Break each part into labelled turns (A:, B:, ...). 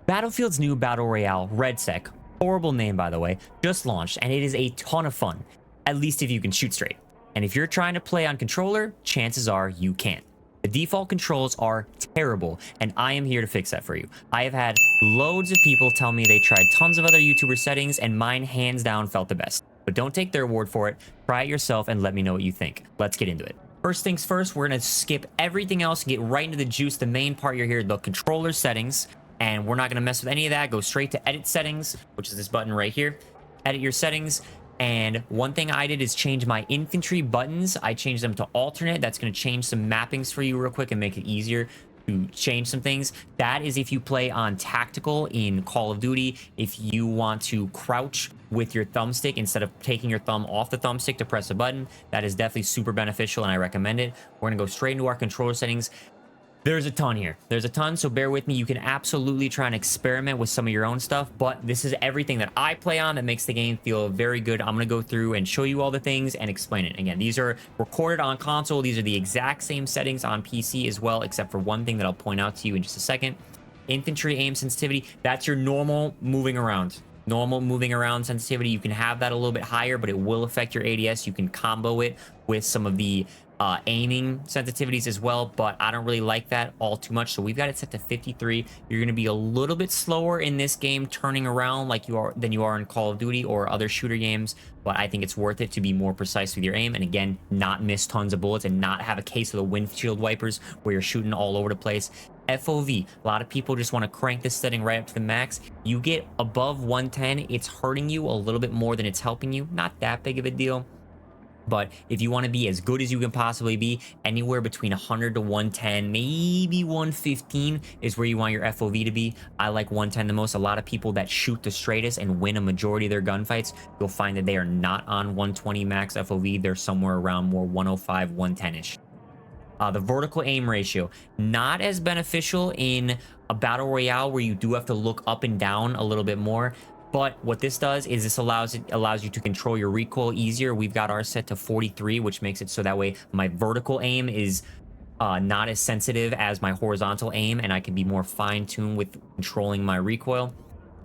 A: Battlefield's new Battle Royale, RedSec, horrible name by the way, just launched, and it is a ton of fun, at least if you can shoot straight. And if you're trying to play on controller, chances are you can't. The default controls are terrible, and I am here to fix that for you. I have had loads of people tell me they tried tons of other YouTuber settings, and mine hands down felt the best. But don't take their word for it. Try it yourself and let me know what you think. Let's get into it. First things first, we're going to skip everything else and get right into the juice. The main part you're here, the controller settings. And we're not going to mess with any of that. Go straight to edit settings, which is this button right here. Edit your settings. And one thing I did is change my infantry buttons. I changed them to alternate. That's going to change some mappings for you real quick and make it easier to change some things. That is if you play on tactical in Call of Duty. If you want to crouch with your thumbstick instead of taking your thumb off the thumbstick to press a button, that is definitely super beneficial and I recommend it. We're going to go straight into our controller settings. There's a ton here. There's a ton, so bear with me. You can absolutely try and experiment with some of your own stuff, but this is everything that I play on that makes the game feel very good. I'm going to go through and show you all the things and explain it. Again, these are recorded on console. These are the exact same settings on PC as well, except for one thing that I'll point out to you in just a second. Infantry aim sensitivity, that's your normal moving around. Normal moving around sensitivity. You can have that a little bit higher, but it will affect your ADS. You can combo it with some of the aiming sensitivities as well, but I don't really like that all too much, so we've got it set to 53. You're going to be a little bit slower in this game turning around like you are than you are in Call of Duty or other shooter games, but I think it's worth it to be more precise with your aim and again not miss tons of bullets and not have a case of the windshield wipers where you're shooting all over the place. FOV, a lot of people just want to crank this setting right up to the max. You get above 110, it's hurting you a little bit more than it's helping you. Not that big of a deal. But if you want to be as good as you can possibly be, anywhere between 100 to 110, maybe 115 is where you want your FOV to be. I like 110 the most. A lot of people that shoot the straightest and win a majority of their gunfights, you'll find that they are not on 120 max FOV. They're somewhere around more 105, 110-ish. The vertical aim ratio, not as beneficial in a battle royale where you do have to look up and down a little bit more. But what this does is this allows you to control your recoil easier. We've got ours set to 43, which makes it so that way my vertical aim is not as sensitive as my horizontal aim, and I can be more fine-tuned with controlling my recoil.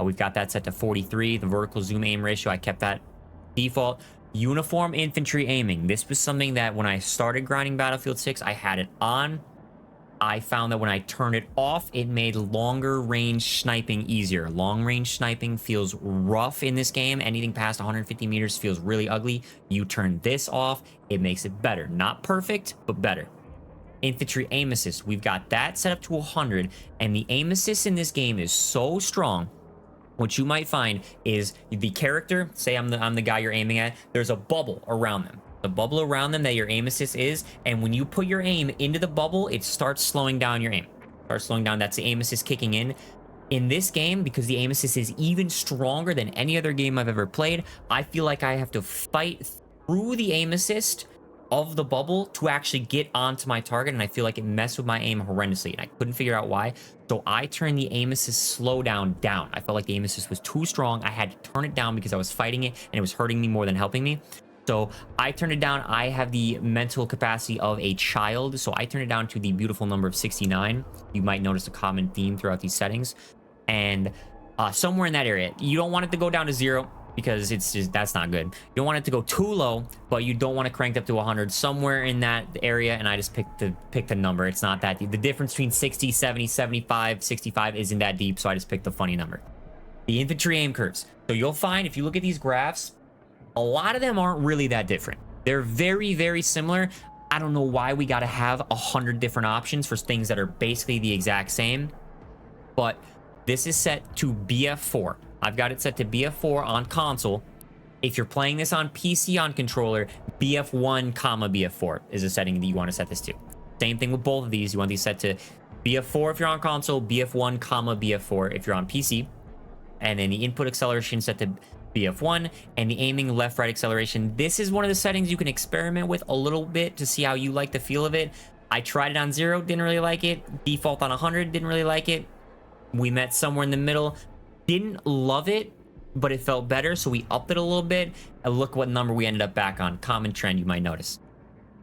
A: We've got that set to 43. The vertical zoom aim ratio, I kept that default. Uniform infantry aiming. This was something that when I started grinding Battlefield 6, I had it on. I found that when I turned it off, it made longer range sniping easier. Long range sniping feels rough in this game. Anything past 150 meters feels really ugly. You turn this off, it makes it better. Not perfect, but better. Infantry aim assist. We've got that set up to 100, and the aim assist in this game is so strong. What you might find is the character, say I'm the guy you're aiming at, there's a bubble around them. The bubble around them that your aim assist is, and when you put your aim into the bubble, it starts slowing down your aim. Starts slowing down, that's the aim assist kicking in. In this game, because the aim assist is even stronger than any other game I've ever played, I feel like I have to fight through the aim assist of the bubble to actually get onto my target, and I feel like it messed with my aim horrendously, and I couldn't figure out why. So I turned the aim assist slowdown down. I felt like the aim assist was too strong. I had to turn it down because I was fighting it, and it was hurting me more than helping me. So I turned it down. I have the mental capacity of a child, so I turned it down to the beautiful number of 69. You might notice a common theme throughout these settings, and somewhere in that area. You don't want it to go down to 0 because it's just, that's not good. You don't want it to go too low, but you don't want to crank up to 100. Somewhere in that area, and I just picked the number. It's not that deep. The difference between 60, 70, 75, 65 isn't that deep, so I just picked the funny number. The infantry aim curves. So you'll find if you look at these graphs, a lot of them aren't really that different. They're very, very similar. I don't know why we got to have 100 different options for things that are basically the exact same, but this is set to BF4. I've got it set to BF4 on console. If you're playing this on PC on controller, BF1, BF4 is a setting that you want to set this to. Same thing with both of these. You want these set to BF4 if you're on console, BF1, BF4 if you're on PC. And then the input acceleration set to BF1, and the aiming left-right acceleration. This is one of the settings you can experiment with a little bit to see how you like the feel of it. I tried it on 0, didn't really like it. Default on 100, didn't really like it. We met somewhere in the middle. Didn't love it, but it felt better, so we upped it a little bit. And look what number we ended up back on. Common trend, you might notice.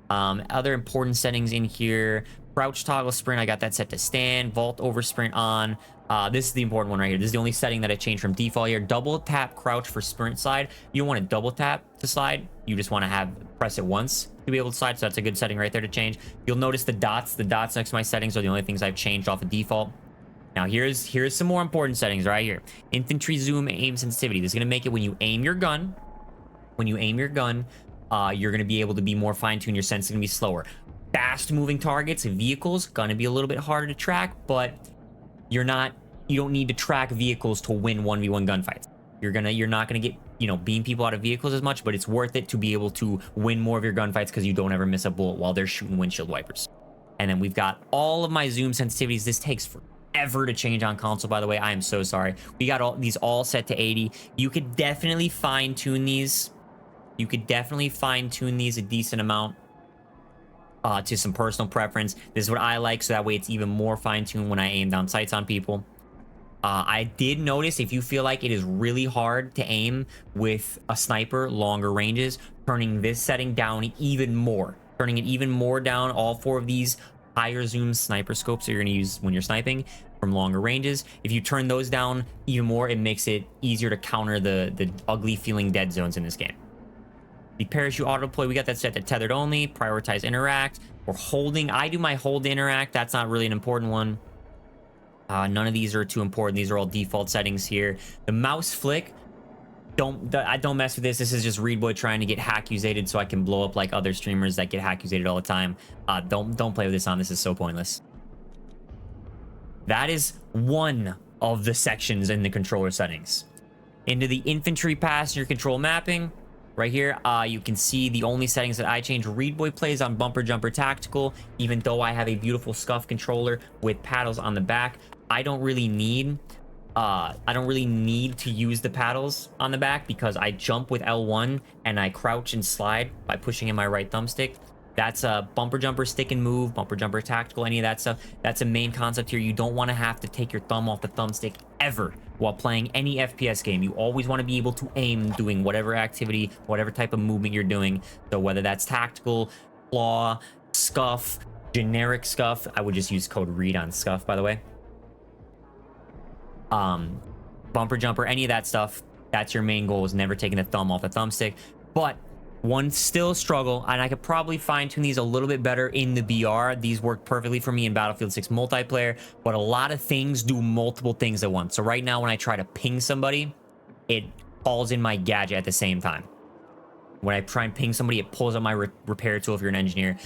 A: Other important settings in here. Crouch toggle sprint, I got that set to stand. Vault over sprint on. This is the important one right here. This is the only setting that I changed from default here. Double tap crouch for sprint slide. You don't want to double tap to slide. You just want to press it once to be able to slide. So that's a good setting right there to change. You'll notice the dots. The dots next to my settings are the only things I've changed off of default. Now here's some more important settings right here. Infantry zoom, aim sensitivity. This is gonna make it when you aim your gun. When you aim your gun, you're gonna be able to be more fine-tuned. Your sense is gonna be slower. Fast-moving targets and vehicles gonna be a little bit harder to track, but you don't need to track vehicles to win 1v1 gunfights. You're not gonna get, beam people out of vehicles as much, but it's worth it to be able to win more of your gunfights because you don't ever miss a bullet while they're shooting windshield wipers. And then we've got all of my zoom sensitivities. This takes forever to change on console, by the way. I am so sorry. We got these all set to 80. You could definitely fine-tune these. You could definitely fine-tune these a decent amount. To some personal preference. This is what I like, so that way it's even more fine-tuned when I aim down sights on people. I did notice if you feel like it is really hard to aim with a sniper, longer ranges, turning this setting down even more. Turning it even more down, all 4 of these higher zoom sniper scopes that you're going to use when you're sniping from longer ranges. If you turn those down even more, it makes it easier to counter the ugly feeling dead zones in this game. The parachute auto deploy, we got that set to tethered only. Prioritize interact. We're holding. I do my hold to interact. That's not really an important one. None of these are too important. These are all default settings here. The mouse flick, don't mess with this. This is just Readboy trying to get hackusated so I can blow up like other streamers that get hackusated all the time. Don't play with this on. This is so pointless. That is one of the sections in the controller settings. Into the infantry passenger control mapping. Right here, you can see the only settings that I change. Readboy plays on bumper jumper tactical, even though I have a beautiful scuff controller with paddles on the back. I don't really need to use the paddles on the back because I jump with L1 and I crouch and slide by pushing in my right thumbstick. That's a bumper jumper stick and move, bumper jumper tactical, any of that stuff. That's a main concept here. You don't want to have to take your thumb off the thumbstick ever while playing any FPS game. You always want to be able to aim doing whatever activity, whatever type of movement you're doing. So whether that's tactical, claw, scuff, generic scuff. I would just use code read on scuff, by the way. Bumper jumper, any of that stuff. That's your main goal, is never taking the thumb off the thumbstick. But one still struggle, and I could probably fine-tune these a little bit better in the VR. These work perfectly for me in Battlefield 6 multiplayer, but a lot of things do multiple things at once. So right now, when I try to ping somebody, it falls in my gadget at the same time. When I try and ping somebody, it pulls up my repair tool if you're an engineer.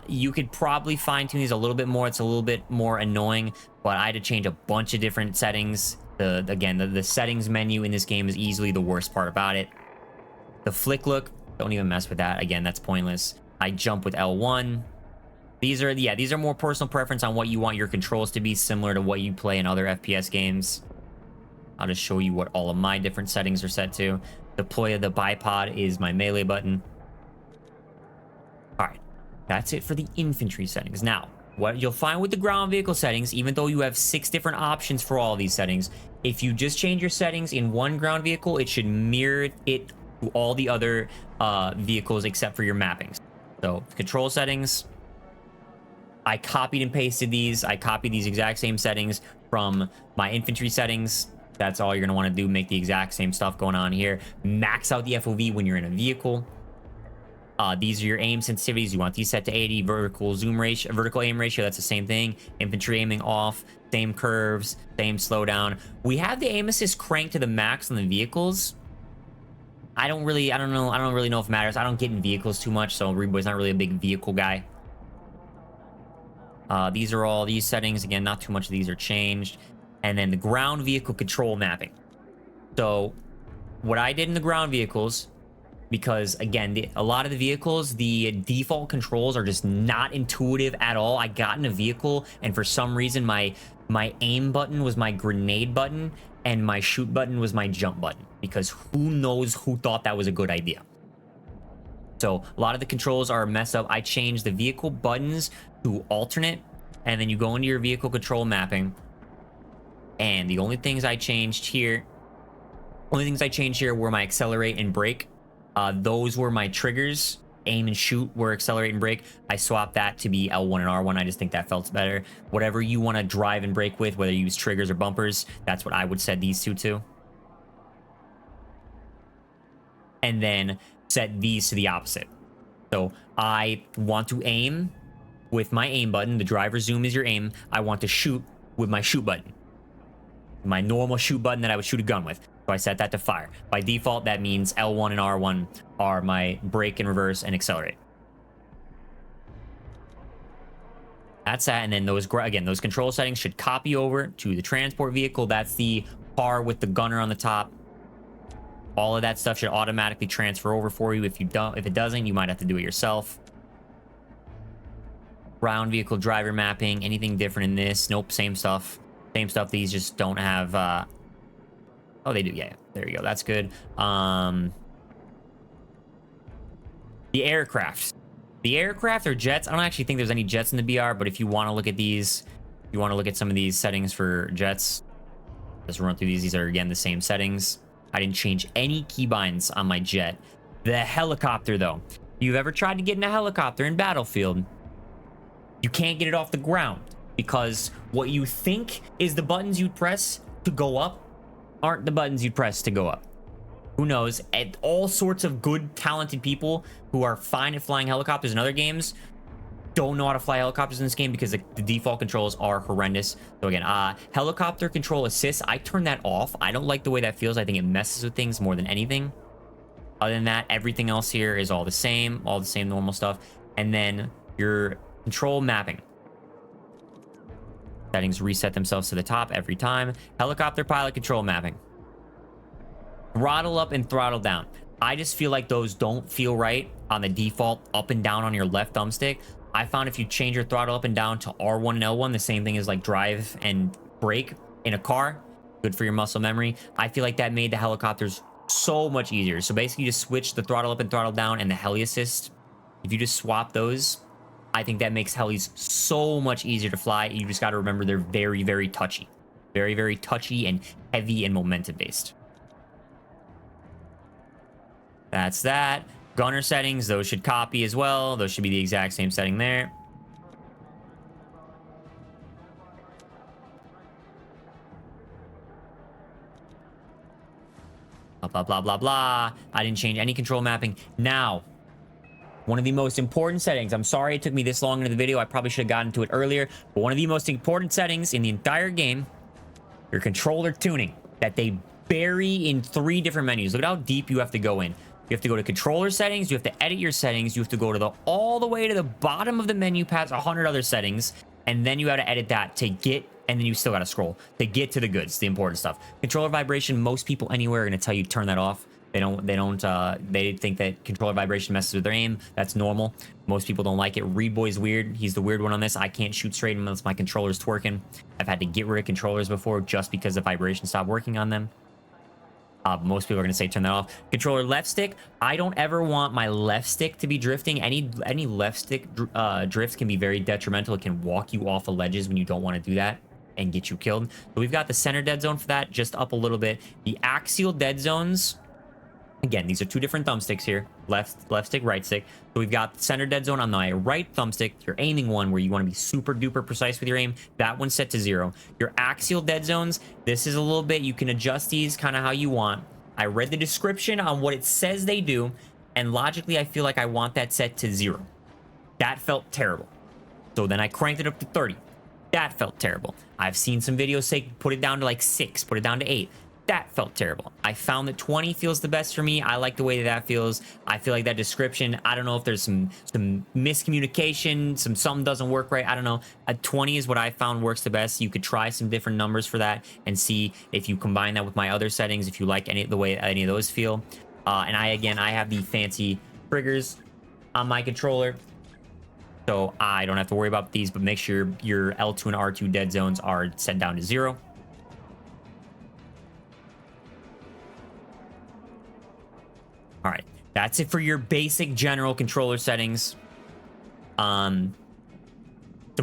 A: You could probably fine-tune these a little bit more. It's a little bit more annoying, but I had to change a bunch of different settings. The settings menu in this game is easily the worst part about it. The flick look, don't even mess with that. Again, that's pointless. I jump with L1. These are more personal preference on what you want your controls to be, similar to what you play in other FPS games. I'll just show you what all of my different settings are set to. Deploy of the bipod is my melee button. All right, that's it for the infantry settings. Now, what you'll find with the ground vehicle settings, even though you have 6 different options for all of these settings, if you just change your settings in one ground vehicle, it should mirror it to all the other vehicles except for your mappings. So control settings, I copied and pasted these. I copied these exact same settings from my infantry settings. That's all you're gonna want to do. Make the exact same stuff going on here. Max out the FOV when you're in a vehicle. These are your aim sensitivities. You want these set to 80. Vertical zoom ratio, vertical aim ratio, that's the same thing. Infantry aiming off, same curves, same slowdown. We have the aim assist cranked to the max on the vehicles. I don't really know if it matters. I don't get in vehicles too much, so Readboy's not really a big vehicle guy. These are all these settings. Again, not too much of these are changed. And then the ground vehicle control mapping. So what I did in the ground vehicles, because again, a lot of the vehicles, the default controls are just not intuitive at all. I got in a vehicle and for some reason my aim button was my grenade button and my shoot button was my jump button, because who knows who thought that was a good idea. So a lot of the controls are messed up. I changed the vehicle buttons to alternate, and then you go into your vehicle control mapping, and the only things I changed here were my accelerate and brake. Those were my triggers aim and shoot where accelerate and brake, I swapped that to be L1 and R1. I just think that felt better. Whatever you want to drive and brake with, whether you use triggers or bumpers, that's what I would set these two to. And then set these to the opposite. So I want to aim with my aim button. The driver zoom is your aim. I want to shoot with my shoot button. My normal shoot button that I would shoot a gun with. So I set that to fire. By default, that means L1 and R1 are my brake and reverse and accelerate. That's that. And then those, again, those control settings should copy over to the transport vehicle. That's the car with the gunner on the top. All of that stuff should automatically transfer over for you. If it doesn't, you might have to do it yourself. Ground vehicle driver mapping, anything different in this? Nope, same stuff. Same stuff. These just don't have oh, they do. Yeah, there you go. That's good. The aircraft. The aircraft or jets. I don't actually think there's any jets in the BR, but if you want to look at these, if you want to look at some of these settings for jets, just run through these. These are, again, the same settings. I didn't change any keybinds on my jet. The helicopter, though. If you've ever tried to get in a helicopter in Battlefield, you can't get it off the ground because what you think is the buttons you'd press to go up aren't the buttons you'd press to go up. Who knows? And all sorts of good, talented people who are fine at flying helicopters in other games don't know how to fly helicopters in this game because the default controls are horrendous. So again, helicopter control assist, I turn that off. I don't like the way that feels. I think it messes with things more than anything. Other than that, everything else here is all the same normal stuff. And then your control mapping. Settings reset themselves to the top every time. Helicopter pilot control mapping. Throttle up and throttle down. I just feel like those don't feel right on the default up and down on your left thumbstick. I found if you change your throttle up and down to R1 and L1, the same thing as like drive and brake in a car, good for your muscle memory. I feel like that made the helicopters so much easier. So basically you just switch the throttle up and throttle down and the heli assist. If you just swap those, I think that makes helis so much easier to fly. You just got to remember they're very, very touchy. Very, very touchy and heavy and momentum based. That's that. Gunner settings, those should copy as well. Those should be the exact same setting there. Blah, blah, blah, blah, blah. I didn't change any control mapping. Now, one of the most important settings. I'm sorry it took me this long into the video. I probably should have gotten to it earlier. But one of the most important settings in the entire game, your controller tuning, that they bury in 3 different menus. Look at how deep you have to go in. You have to go to controller settings. You have to edit your settings. You have to go to all the way to the bottom of the menu past 100 other settings. And then you have to edit that to get, and then you still got to scroll to get to the goods, the important stuff. Controller vibration, most people anywhere are going to tell you to turn that off. They think that controller vibration messes with their aim. That's normal. Most people don't like it. Reed Boy's weird. He's the weird one on this. I can't shoot straight unless my controller's twerking. I've had to get rid of controllers before just because the vibration stopped working on them. Most people are going to say turn that off. Controller left stick. I don't ever want my left stick to be drifting. Any left stick drift can be very detrimental. It can walk you off of ledges when you don't want to do that and get you killed. So we've got the center dead zone for that, just up a little bit. The axial dead zones. Again, these are 2 different thumbsticks here. Left stick, right stick. So we've got center dead zone on the right thumbstick. Your aiming one where you want to be super duper precise with your aim. That one's set to 0. Your axial dead zones, this is a little bit, you can adjust these kind of how you want. I read the description on what it says they do, and logically I feel like I want that set to 0. That felt terrible. So then I cranked it up to 30. That felt terrible. I've seen some videos say put it down to like 6, put it down to 8. That felt terrible. I found that 20 feels the best for me. I like the way that feels. I feel like that description, I don't know if there's some miscommunication, something doesn't work right. I don't know. 20 is what I found works the best. You could try some different numbers for that and see if you combine that with my other settings, if you like the way any of those feel. And I have the fancy triggers on my controller, so I don't have to worry about these, but make sure your L2 and R2 dead zones are set down to 0. All right, that's it for your basic general controller settings. Some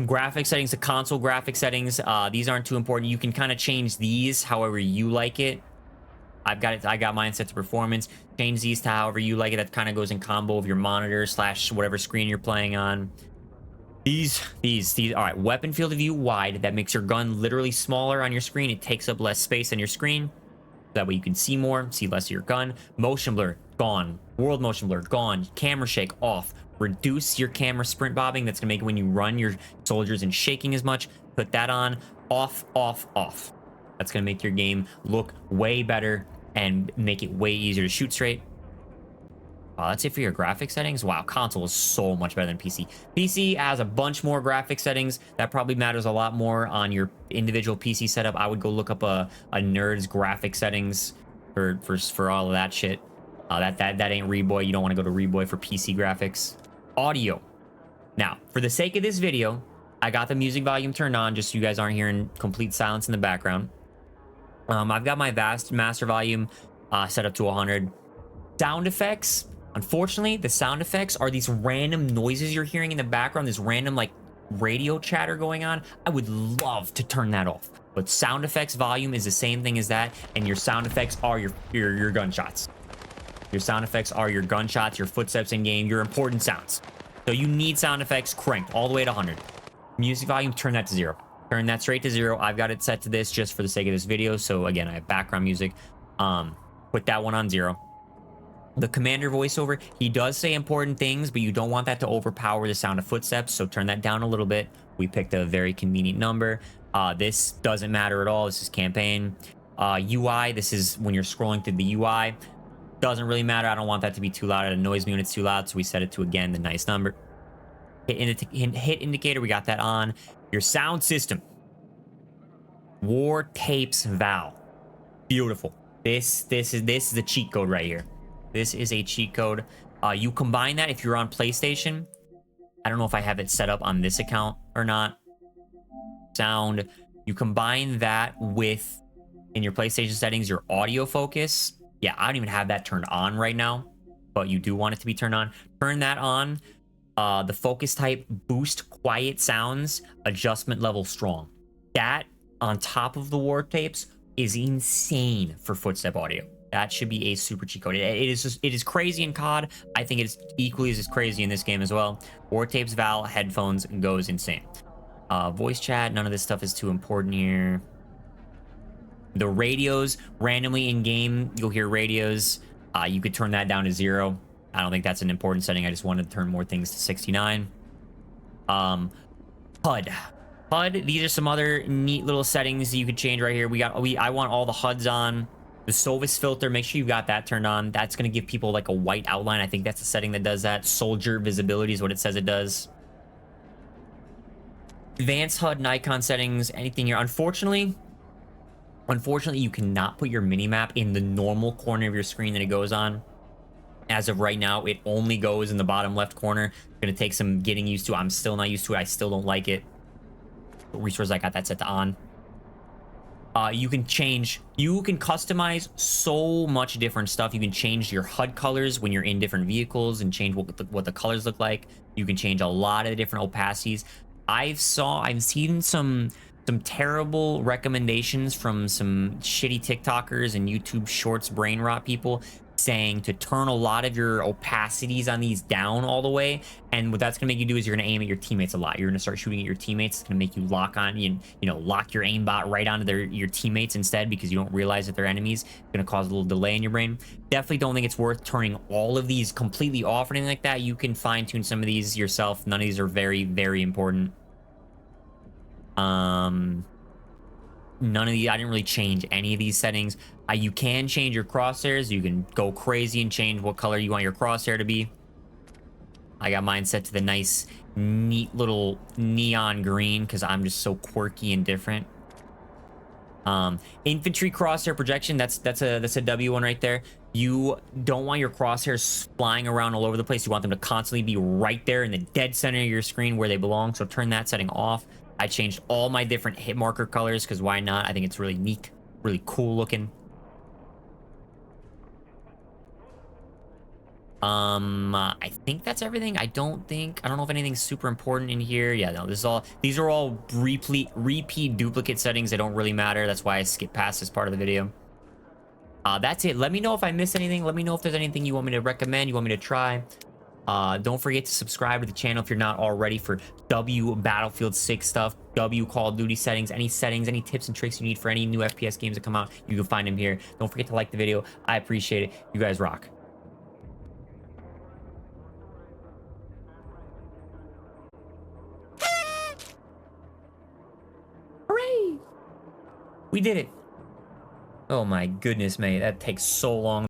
A: graphic settings, the console graphic settings. These aren't too important. You can kind of change these however you like it. I got mine set to performance. Change these to however you like it. That kind of goes in combo of your monitor / whatever screen you're playing on. These, all right, weapon field of view wide. That makes your gun literally smaller on your screen. It takes up less space on your screen. That way you can see more, see less of your gun. Motion blur, gone. World motion blur, gone. Camera shake, off. Reduce your camera sprint bobbing. That's gonna make it when you run, your soldiers and shaking as much. Put that on, off, off, off. That's gonna make your game look way better and make it way easier to shoot straight. Wow, that's it for your graphic settings. Wow, console is so much better than PC. PC has a bunch more graphic settings. That probably matters a lot more on your individual PC setup. I would go look up a nerd's graphic settings for all of that shit. That ain't Reboy. You don't want to go to Reboy for PC graphics. Audio. Now, for the sake of this video, I got the music volume turned on just so you guys aren't hearing complete silence in the background. I've got my master volume set up to 100. Sound effects. Unfortunately, the sound effects are these random noises you're hearing in the background, this random like radio chatter going on. I would love to turn that off, but sound effects volume is the same thing as that, and your sound effects are your gunshots. Your sound effects are your gunshots, your footsteps in game, your important sounds. So you need sound effects cranked all the way to 100. Music volume, turn that to 0. Turn that straight to 0. I've got it set to this just for the sake of this video. So again, I have background music. Put that one on 0. The commander voiceover, he does say important things, but you don't want that to overpower the sound of footsteps, so turn that down a little bit. We picked a very convenient number. This doesn't matter at all. This is campaign. UI, this is when you're scrolling through the UI. Doesn't really matter. I don't want that to be too loud. It annoys me when it's too loud, so we set it to, again, the nice number. Hit indicator, we got that on. Your sound system. War Tapes Val. Beautiful. This is a cheat code right here. This is a cheat code. You combine that if you're on PlayStation. I don't know if I have it set up on this account or not. Sound. You combine that with, in your PlayStation settings, your audio focus. Yeah, I don't even have that turned on right now, but you do want it to be turned on. Turn that on. The focus type, boost quiet sounds, adjustment level strong. That on top of the war tapes is insane for footstep audio. That should be a super cheat code. It is crazy in COD. I think it's equally as crazy in this game as well. War tapes, Val, headphones goes insane. Voice chat, none of this stuff is too important here. The radios, randomly in game, you'll hear radios. You could turn that down to 0. I don't think that's an important setting. I just wanted to turn more things to 69. HUD. These are some other neat little settings you could change right here. I want all the HUDs on. The Sovis filter, make sure you've got that turned on. That's going to give people like a white outline. I think that's a setting that does that. Soldier visibility is what it says it does. Advanced HUD and icon settings, anything here. Unfortunately, you cannot put your minimap in the normal corner of your screen that it goes on. As of right now, it only goes in the bottom left corner. It's going to take some getting used to. I'm still not used to it. I still don't like it. But resources, I got that set to on. You can customize so much different stuff. You can change your HUD colors when you're in different vehicles and change what the colors look like. You can change a lot of the different opacities. I've seen some terrible recommendations from some shitty TikTokers and YouTube Shorts brain rot people saying to turn a lot of your opacities on these down all the way, and what that's gonna make you do is you're gonna aim at your teammates a lot. You're gonna start shooting at your teammates. It's gonna make you lock on, you know, lock your aimbot right onto your teammates instead, because you don't realize that they're enemies. It's gonna cause a little delay in your brain. Definitely don't think it's worth turning all of these completely off or anything like that. You can fine tune some of these yourself. None of these are very, very important. None of these, I didn't really change any of these settings. You can change your crosshairs. You can go crazy and change what color you want your crosshair to be. I got mine set to the nice, neat little neon green because I'm just so quirky and different. Infantry crosshair projection, that's a W one right there. You don't want your crosshairs flying around all over the place. You want them to constantly be right there in the dead center of your screen where they belong. So turn that setting off. I changed all my different hit marker colors because why not? I think it's really neat, really cool looking. I think that's everything. I don't know if anything's super important in here. Yeah, no, these are all repeat duplicate settings that don't really matter. That's why I skip past this part of the video. That's it. Let me know if I missed anything. Let me know if there's anything you want me to recommend, you want me to try. Don't forget to subscribe to the channel if you're not already for W Battlefield 6 stuff, W Call of Duty settings, any tips and tricks you need for any new FPS games that come out, you can find them here. Don't forget to like the video. I appreciate it. You guys rock. Hooray! We did it. Oh my goodness, mate. That takes so long.